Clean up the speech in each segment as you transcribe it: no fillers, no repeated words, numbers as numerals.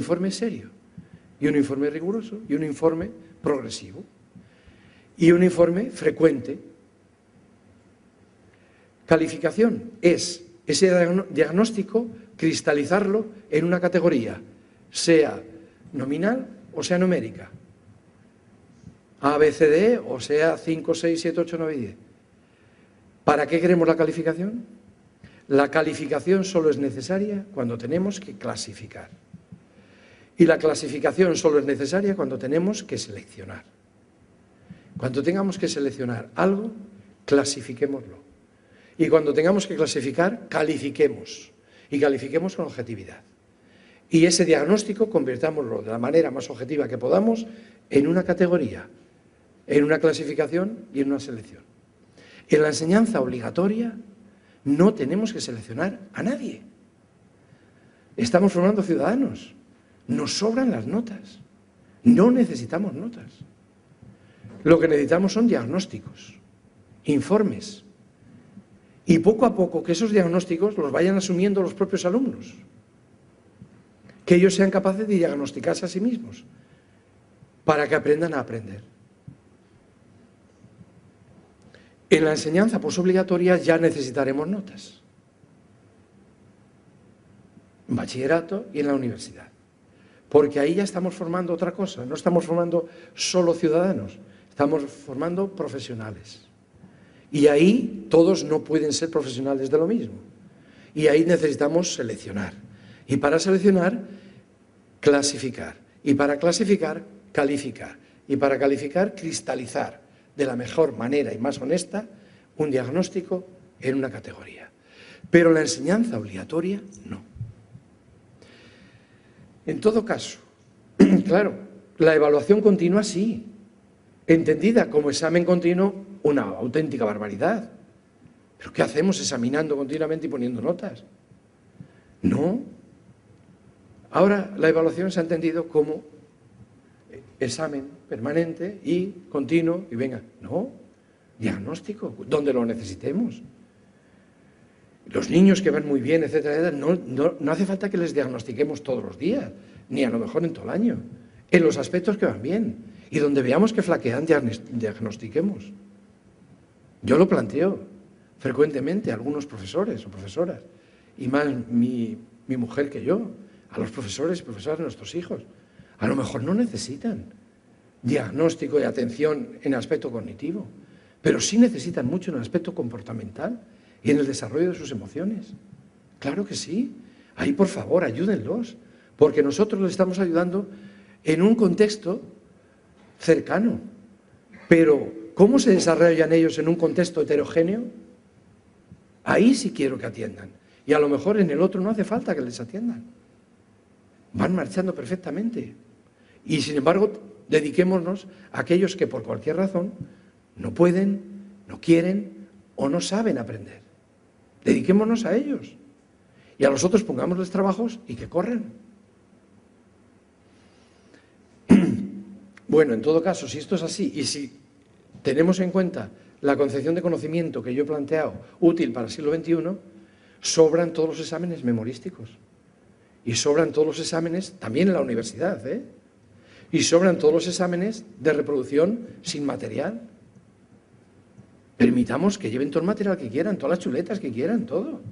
informe serio, y un informe riguroso, y un informe progresivo, y un informe frecuente. Calificación es ese diagnóstico, cristalizarlo en una categoría, sea nominal o sea numérica, A, B, C, D, o sea 5, 6, 7, 8, 9 y 10. ¿Para qué queremos la calificación? La calificación solo es necesaria cuando tenemos que clasificar. Y la clasificación solo es necesaria cuando tenemos que seleccionar. Cuando tengamos que seleccionar algo, clasifiquémoslo. Y cuando tengamos que clasificar, califiquemos. Y califiquemos con objetividad. Y ese diagnóstico convirtámoslo de la manera más objetiva que podamos en una categoría, en una clasificación y en una selección. En la enseñanza obligatoria no tenemos que seleccionar a nadie. Estamos formando ciudadanos. Nos sobran las notas. No necesitamos notas. Lo que necesitamos son diagnósticos, informes. Y poco a poco que esos diagnósticos los vayan asumiendo los propios alumnos. Que ellos sean capaces de diagnosticarse a sí mismos para que aprendan a aprender. En la enseñanza posobligatoria ya necesitaremos notas. En bachillerato y en la universidad. Porque ahí ya estamos formando otra cosa. No estamos formando solo ciudadanos, estamos formando profesionales. Y ahí todos no pueden ser profesionales de lo mismo. Y ahí necesitamos seleccionar. Y para seleccionar, clasificar. Y para clasificar, calificar. Y para calificar, cristalizar de la mejor manera y más honesta un diagnóstico en una categoría. Pero la enseñanza obligatoria, no. En todo caso, claro, la evaluación continua sí, entendida como examen continuo, una auténtica barbaridad. ¿Pero qué hacemos examinando continuamente y poniendo notas? No. Ahora la evaluación se ha entendido como examen permanente y continuo, y venga, no, diagnóstico, donde lo necesitemos. Los niños que van muy bien, etcétera, no hace falta que les diagnostiquemos todos los días, ni a lo mejor en todo el año, en los aspectos que van bien, y donde veamos que flaquean, diagnostiquemos. Yo lo planteo frecuentemente a algunos profesores o profesoras, y más mi mujer que yo, a los profesores y profesoras de nuestros hijos. A lo mejor no necesitan diagnóstico y atención en el aspecto cognitivo, pero sí necesitan mucho en el aspecto comportamental y en el desarrollo de sus emociones. Claro que sí. Ahí, por favor, ayúdenlos, porque nosotros les estamos ayudando en un contexto cercano. Pero, ¿cómo se desarrollan ellos en un contexto heterogéneo? Ahí sí quiero que atiendan. Y a lo mejor en el otro no hace falta que les atiendan. Van marchando perfectamente. Y, sin embargo, dediquémonos a aquellos que por cualquier razón no pueden, no quieren o no saben aprender. Dediquémonos a ellos. Y a los otros pongámosles trabajos y que corran. Bueno, en todo caso, si esto es así y si tenemos en cuenta la concepción de conocimiento que yo he planteado útil para el siglo XXI, sobran todos los exámenes memorísticos. Y sobran todos los exámenes, también en la universidad, y sobran todos los exámenes de reproducción sin material. Permitamos que lleven todo el material que quieran, todas las chuletas que quieran, todo.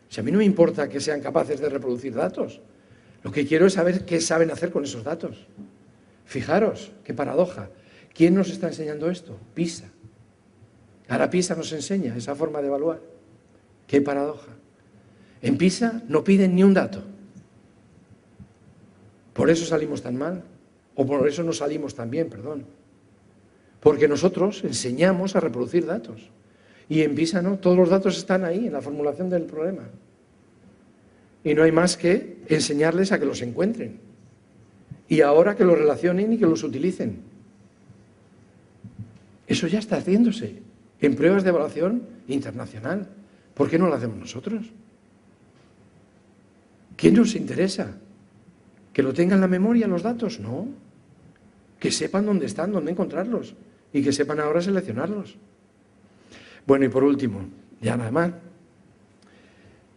Si a mí no me importa que sean capaces de reproducir datos, lo que quiero es saber qué saben hacer con esos datos. Fijaros, qué paradoja. ¿Quién nos está enseñando esto? PISA. Ahora PISA nos enseña esa forma de evaluar. Qué paradoja. En PISA no piden ni un dato. Por eso salimos tan mal, o por eso no salimos tan bien, perdón. Porque nosotros enseñamos a reproducir datos. Y en PISA no, todos los datos están ahí, en la formulación del problema. Y no hay más que enseñarles a que los encuentren. Y ahora que los relacionen y que los utilicen. Eso ya está haciéndose en pruebas de evaluación internacional. ¿Por qué no lo hacemos nosotros? ¿Qué nos interesa? ¿Que lo tengan en la memoria los datos? No. Que sepan dónde están, dónde encontrarlos. Y que sepan ahora seleccionarlos. Bueno, y por último, ya nada más.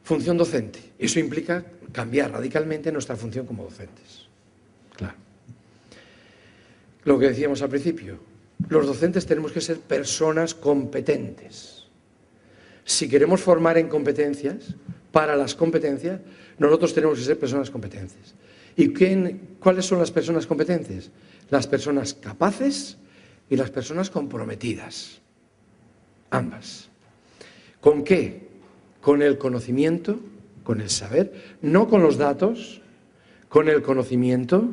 Función docente. Eso implica cambiar radicalmente nuestra función como docentes. lo que decíamos al principio, los docentes tenemos que ser personas competentes. Si queremos formar en competencias, para las competencias, nosotros tenemos que ser personas competentes. ¿Y cuáles son las personas competentes? Las personas capaces y las personas comprometidas. Ambas. ¿Con qué? Con el conocimiento, con el saber, no con los datos, con el conocimiento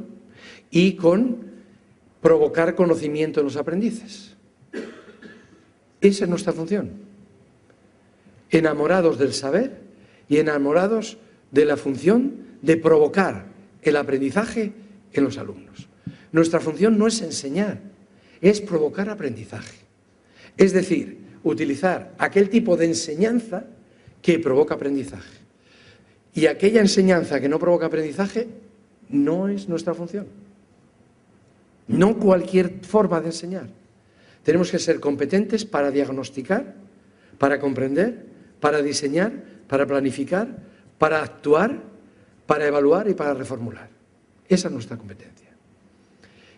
y con provocar conocimiento en los aprendices. Esa es nuestra función. Enamorados del saber y enamorados de la función de provocar el aprendizaje en los alumnos. Nuestra función no es enseñar, es provocar aprendizaje. Es decir, utilizar aquel tipo de enseñanza que provoca aprendizaje. Y aquella enseñanza que no provoca aprendizaje no es nuestra función. No cualquier forma de enseñar. Tenemos que ser competentes para diagnosticar, para comprender, para diseñar, para planificar, para actuar, para evaluar y para reformular. Esa es nuestra competencia.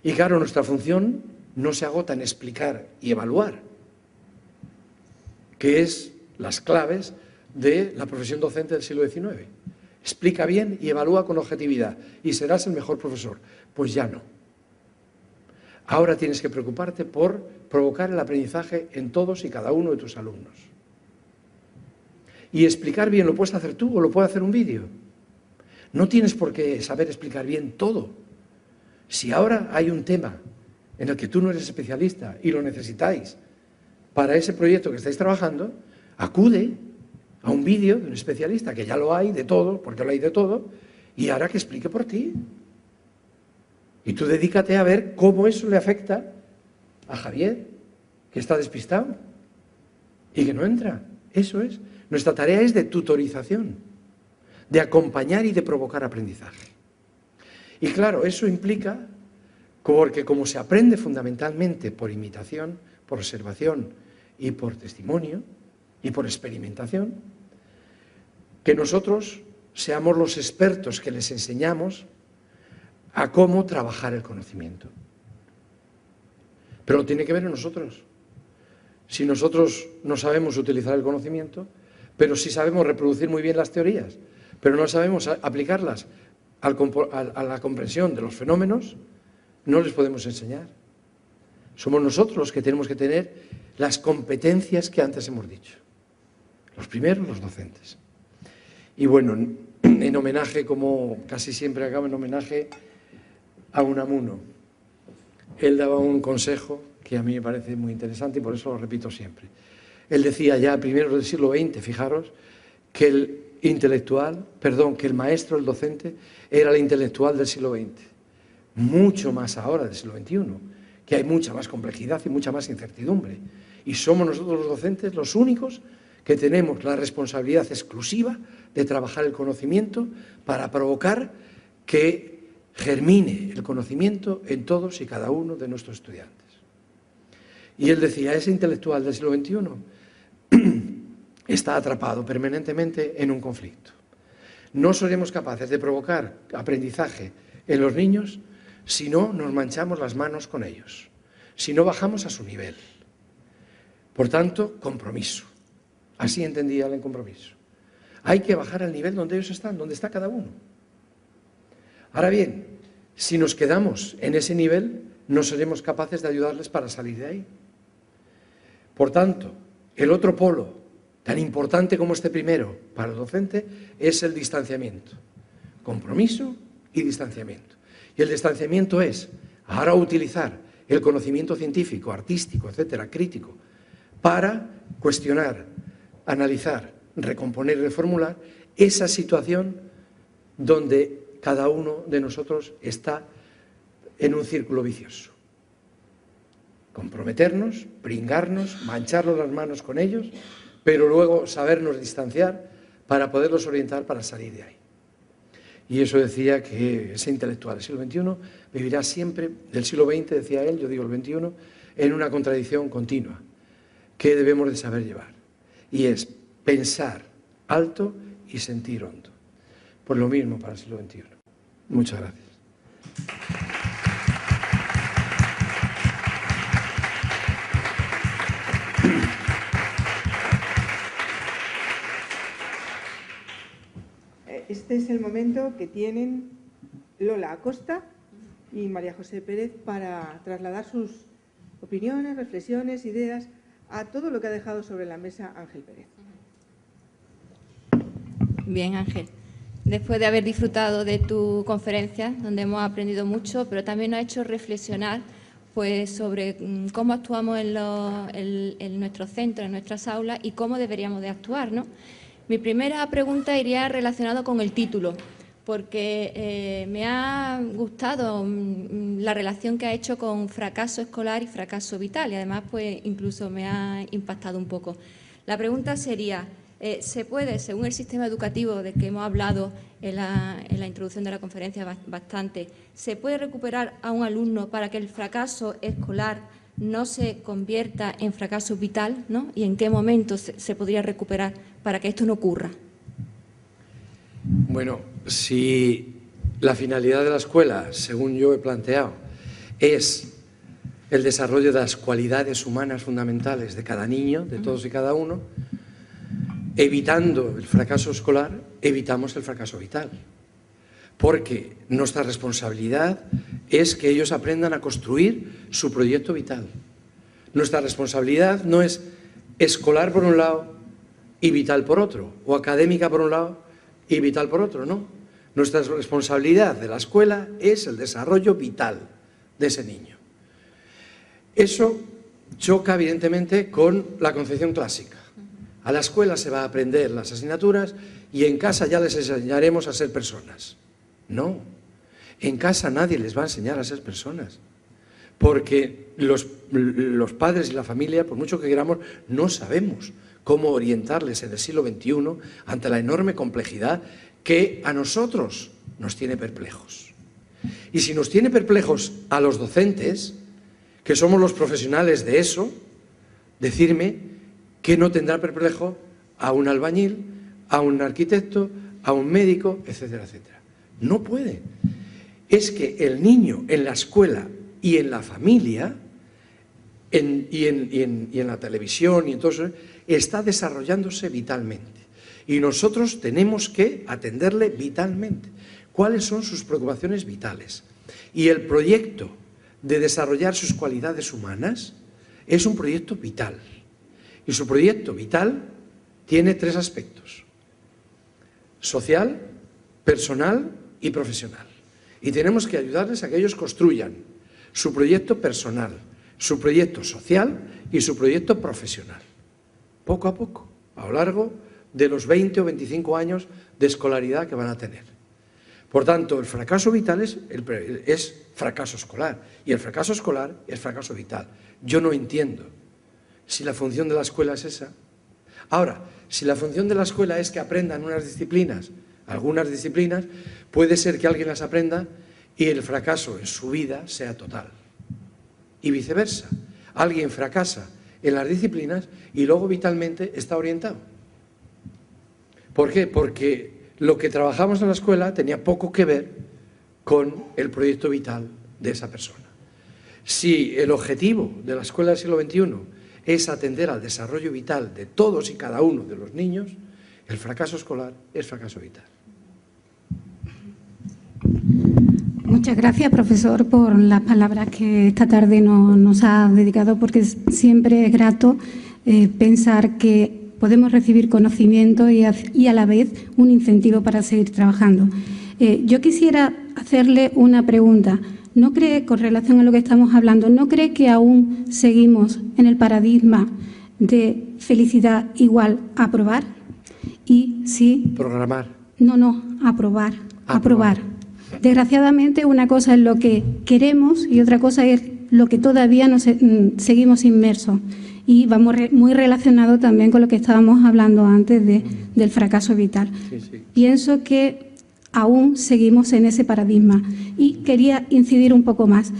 Y claro, nuestra función no se agota en explicar y evaluar, que es las claves de la profesión docente del siglo XIX. Explica bien y evalúa con objetividad y serás el mejor profesor. Pues ya no. Ahora tienes que preocuparte por provocar el aprendizaje en todos y cada uno de tus alumnos. Y explicar bien lo puedes hacer tú o lo puede hacer un vídeo. No tienes por qué saber explicar bien todo. Si ahora hay un tema en el que tú no eres especialista y lo necesitáis para ese proyecto que estáis trabajando, acude a un vídeo de un especialista, que ya lo hay de todo, porque lo hay de todo, y hará que explique por ti. Y tú dedícate a ver cómo eso le afecta a Javier, que está despistado y que no entra. Eso es. Nuestra tarea es de tutorización, de acompañar y de provocar aprendizaje. Y claro, eso implica, porque como se aprende fundamentalmente por imitación, por observación y por testimonio y por experimentación, que nosotros seamos los expertos que les enseñamos a cómo trabajar el conocimiento. Pero lo tiene que ver en nosotros. Si nosotros no sabemos utilizar el conocimiento, pero sí sabemos reproducir muy bien las teorías, pero no sabemos aplicarlas a la comprensión de los fenómenos, no les podemos enseñar. Somos nosotros los que tenemos que tener las competencias que antes hemos dicho. Los primeros, los docentes. Y bueno, en homenaje, como casi siempre acabo, en homenaje a Unamuno. Él daba un consejo que a mí me parece muy interesante y por eso lo repito siempre. Él decía ya a primeros del siglo XX, fijaros, que el maestro, el docente, era el intelectual del siglo XX. Mucho más ahora del siglo XXI, que hay mucha más complejidad y mucha más incertidumbre. Y somos nosotros los docentes los únicos que tenemos la responsabilidad exclusiva de trabajar el conocimiento para provocar que germine el conocimiento en todos y cada uno de nuestros estudiantes. Y él decía, ese intelectual del siglo XXI está atrapado permanentemente en un conflicto. No seremos capaces de provocar aprendizaje en los niños si no nos manchamos las manos con ellos, si no bajamos a su nivel. Por tanto, compromiso. Así entendía él el compromiso. Hay que bajar al nivel donde ellos están, donde está cada uno. Ahora bien, si nos quedamos en ese nivel, no seremos capaces de ayudarles para salir de ahí. Por tanto, el otro polo, tan importante como este primero para el docente, es el distanciamiento. Compromiso y distanciamiento. Y el distanciamiento es ahora utilizar el conocimiento científico, artístico, etcétera, crítico, para cuestionar, analizar, recomponer y reformular esa situación donde cada uno de nosotros está en un círculo vicioso. Comprometernos, pringarnos, mancharnos las manos con ellos, pero luego sabernos distanciar para poderlos orientar para salir de ahí. Y eso decía que ese intelectual del siglo XXI vivirá siempre, del siglo XX, decía él, yo digo el XXI, en una contradicción continua que debemos de saber llevar. Y es pensar alto y sentir hondo. Pues lo mismo para el siglo XXI. Muchas gracias. Este es el momento que tienen Lola Acosta y María José Pérez para trasladar sus opiniones, reflexiones, ideas a todo lo que ha dejado sobre la mesa Ángel Pérez. Bien, Ángel. Después de haber disfrutado de tu conferencia, donde hemos aprendido mucho, pero también nos ha hecho reflexionar pues, sobre cómo actuamos en nuestros centros, en nuestras aulas y cómo deberíamos de actuar, ¿no? Mi primera pregunta iría relacionada con el título, porque me ha gustado la relación que ha hecho con fracaso escolar y fracaso vital, y además pues incluso me ha impactado un poco. La pregunta sería, ¿se puede, según el sistema educativo de que hemos hablado en la introducción de la conferencia bastante, ¿se puede recuperar a un alumno para que el fracaso escolar no se convierta en fracaso vital, ¿no? ¿Y en qué momento se podría recuperar para que esto no ocurra? Bueno, si la finalidad de la escuela, según yo he planteado, es el desarrollo de las cualidades humanas fundamentales de cada niño, de todos y cada uno, evitando el fracaso escolar, evitamos el fracaso vital. Porque nuestra responsabilidad es que ellos aprendan a construir su proyecto vital. Nuestra responsabilidad no es escolar por un lado y vital por otro, o académica por un lado y vital por otro, no. Nuestra responsabilidad de la escuela es el desarrollo vital de ese niño. Eso choca evidentemente con la concepción clásica. A la escuela se va a aprender las asignaturas y en casa ya les enseñaremos a ser personas. No, en casa nadie les va a enseñar a ser personas, porque los padres y la familia, por mucho que queramos, no sabemos cómo orientarles en el siglo XXI ante la enorme complejidad que a nosotros nos tiene perplejos. Y si nos tiene perplejos a los docentes, que somos los profesionales de eso, decirme que no tendrá perplejo a un albañil, a un arquitecto, a un médico, etcétera, etcétera. No puede. Es que el niño en la escuela y en la familia y en la televisión y en todo eso, está desarrollándose vitalmente. Y nosotros tenemos que atenderle vitalmente. ¿Cuáles son sus preocupaciones vitales? Y el proyecto de desarrollar sus cualidades humanas es un proyecto vital. Y su proyecto vital tiene 3 aspectos: social, personal y profesional. Y tenemos que ayudarles a que ellos construyan su proyecto personal, su proyecto social y su proyecto profesional. Poco a poco, a lo largo de los 20 o 25 años de escolaridad que van a tener. Por tanto, el fracaso vital es fracaso escolar y el fracaso escolar es fracaso vital. Yo no entiendo si la función de la escuela es esa. Ahora, si la función de la escuela es que aprendan unas disciplinas, algunas disciplinas, puede ser que alguien las aprenda y el fracaso en su vida sea total. Y viceversa, alguien fracasa en las disciplinas y luego vitalmente está orientado. ¿Por qué? Porque lo que trabajamos en la escuela tenía poco que ver con el proyecto vital de esa persona. Si el objetivo de la escuela del siglo XXI es atender al desarrollo vital de todos y cada uno de los niños, el fracaso escolar es fracaso vital. Muchas gracias, profesor, por las palabras que esta tarde nos ha dedicado, porque siempre es grato pensar que podemos recibir conocimiento y a la vez un incentivo para seguir trabajando. Yo quisiera hacerle una pregunta. ¿No cree, con relación a lo que estamos hablando, no cree que aún seguimos en el paradigma de felicidad igual a aprobar? Y sí. Programar. No, aprobar. Desgraciadamente, una cosa es lo que queremos y otra cosa es lo que todavía seguimos inmersos. Y vamos muy relacionado también con lo que estábamos hablando antes del fracaso vital. Sí. Pienso que aún seguimos en ese paradigma y quería incidir un poco más.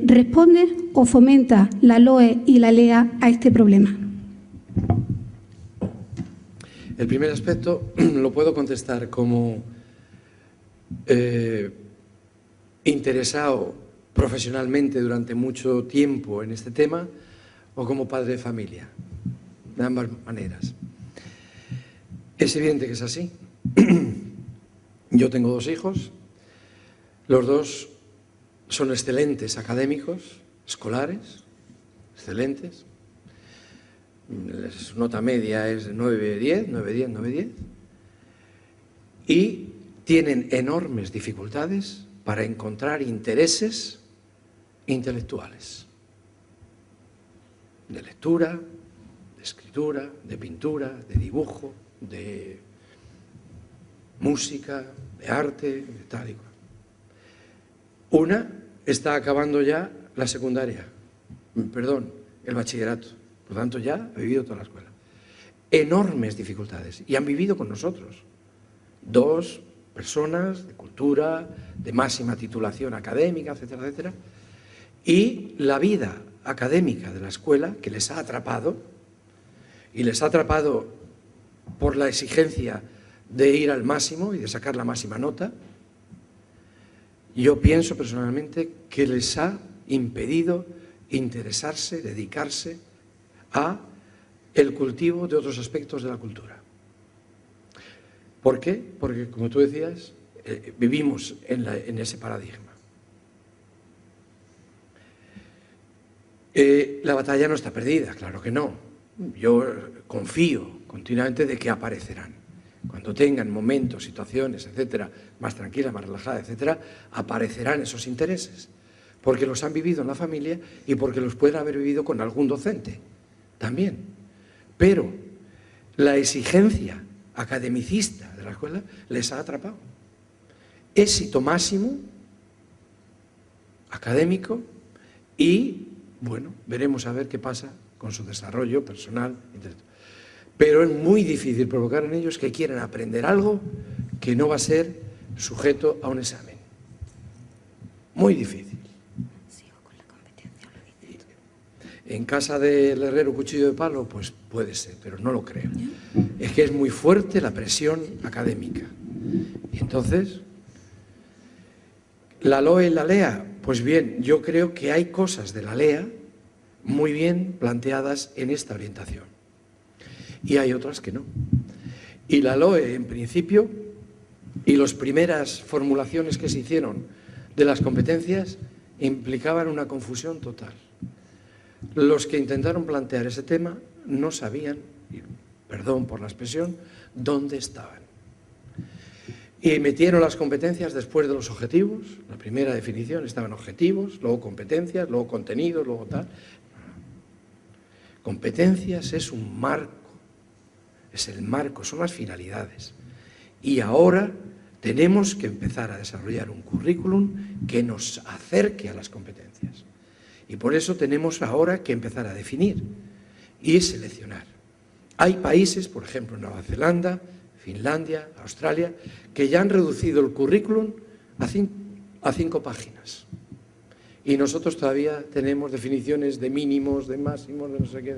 ¿Responde o fomenta la LOE y la LEA a este problema? El primer aspecto lo puedo contestar como interesado profesionalmente durante mucho tiempo en este tema o como padre de familia. de ambas maneras. Es evidente que es así. Yo tengo 2 hijos, los 2 son excelentes académicos, escolares, excelentes. Su nota media es 9-10, 9-10, 9-10. Y tienen enormes dificultades para encontrar intereses intelectuales. De lectura, de escritura, de pintura, de dibujo, de música, de arte, de tal y cual. Una está acabando ya la secundaria, el bachillerato, por lo tanto ya ha vivido toda la escuela. Enormes dificultades, y han vivido con nosotros. 2 personas de cultura, de máxima titulación académica, etcétera, etcétera, y la vida académica de la escuela que les ha atrapado, y les ha atrapado por la exigencia de ir al máximo y de sacar la máxima nota. Yo pienso personalmente que les ha impedido interesarse, dedicarse a el cultivo de otros aspectos de la cultura. ¿Por qué? Porque, como tú decías, vivimos en ese paradigma. La batalla no está perdida, claro que no. Yo confío continuamente de que aparecerán. Cuando tengan momentos, situaciones, etcétera, más tranquilas, más relajadas, etcétera, aparecerán esos intereses, porque los han vivido en la familia y porque los pueden haber vivido con algún docente también. Pero la exigencia academicista de la escuela les ha atrapado. Éxito máximo académico y, bueno, veremos a ver qué pasa con su desarrollo personal, intelectual. Pero es muy difícil provocar en ellos que quieran aprender algo que no va a ser sujeto a un examen. Muy difícil. En casa del herrero cuchillo de palo, pues puede ser, pero no lo creo. Es que es muy fuerte la presión académica. Y entonces, la LOE y la LEA, pues bien, yo creo que hay cosas de la LEA muy bien planteadas en esta orientación. Y hay otras que no. Y la LOE, en principio, y las primeras formulaciones que se hicieron de las competencias implicaban una confusión total. Los que intentaron plantear ese tema no sabían, perdón por la expresión, dónde estaban. Y metieron las competencias después de los objetivos. La primera definición estaban objetivos, luego competencias, luego contenidos, luego tal. Competencias es un marco, es el marco, son las finalidades. Y ahora tenemos que empezar a desarrollar un currículum que nos acerque a las competencias. Y por eso tenemos ahora que empezar a definir y seleccionar. Hay países, por ejemplo, Nueva Zelanda, Finlandia, Australia, que ya han reducido el currículum a 5 páginas. Y nosotros todavía tenemos definiciones de mínimos, de máximos, de no sé qué.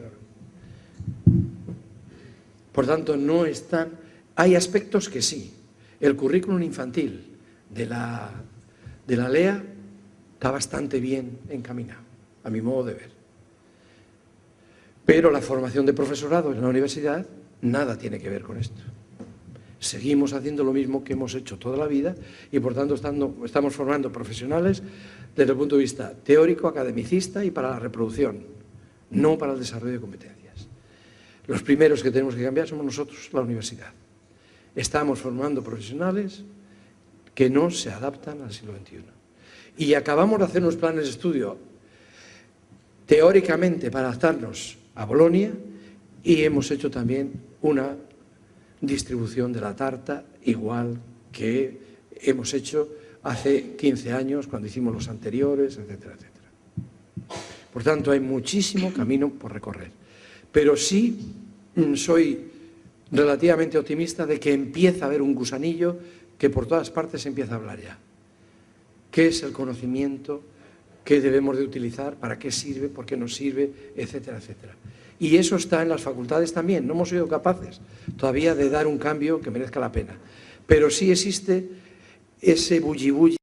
Por tanto, no están... Hay aspectos que sí. El currículum infantil de la LEA está bastante bien encaminado, a mi modo de ver. Pero la formación de profesorado en la universidad nada tiene que ver con esto. Seguimos haciendo lo mismo que hemos hecho toda la vida y, por tanto, estamos formando profesionales desde el punto de vista teórico, academicista y para la reproducción, no para el desarrollo de competencias. Los primeros que tenemos que cambiar somos nosotros, la universidad. Estamos formando profesionales que no se adaptan al siglo XXI. Y acabamos de hacer unos planes de estudio teóricamente para adaptarnos a Bolonia y hemos hecho también una distribución de la tarta igual que hemos hecho hace 15 años cuando hicimos los anteriores, etcétera, etcétera. Por tanto, hay muchísimo camino por recorrer. Pero sí soy relativamente optimista de que empieza a haber un gusanillo que por todas partes se empieza a hablar ya. ¿Qué es el conocimiento? ¿Qué debemos de utilizar? ¿Para qué sirve? ¿Por qué nos sirve? Etcétera, etcétera. Y eso está en las facultades también. No hemos sido capaces todavía de dar un cambio que merezca la pena. Pero sí existe ese bulli-bulli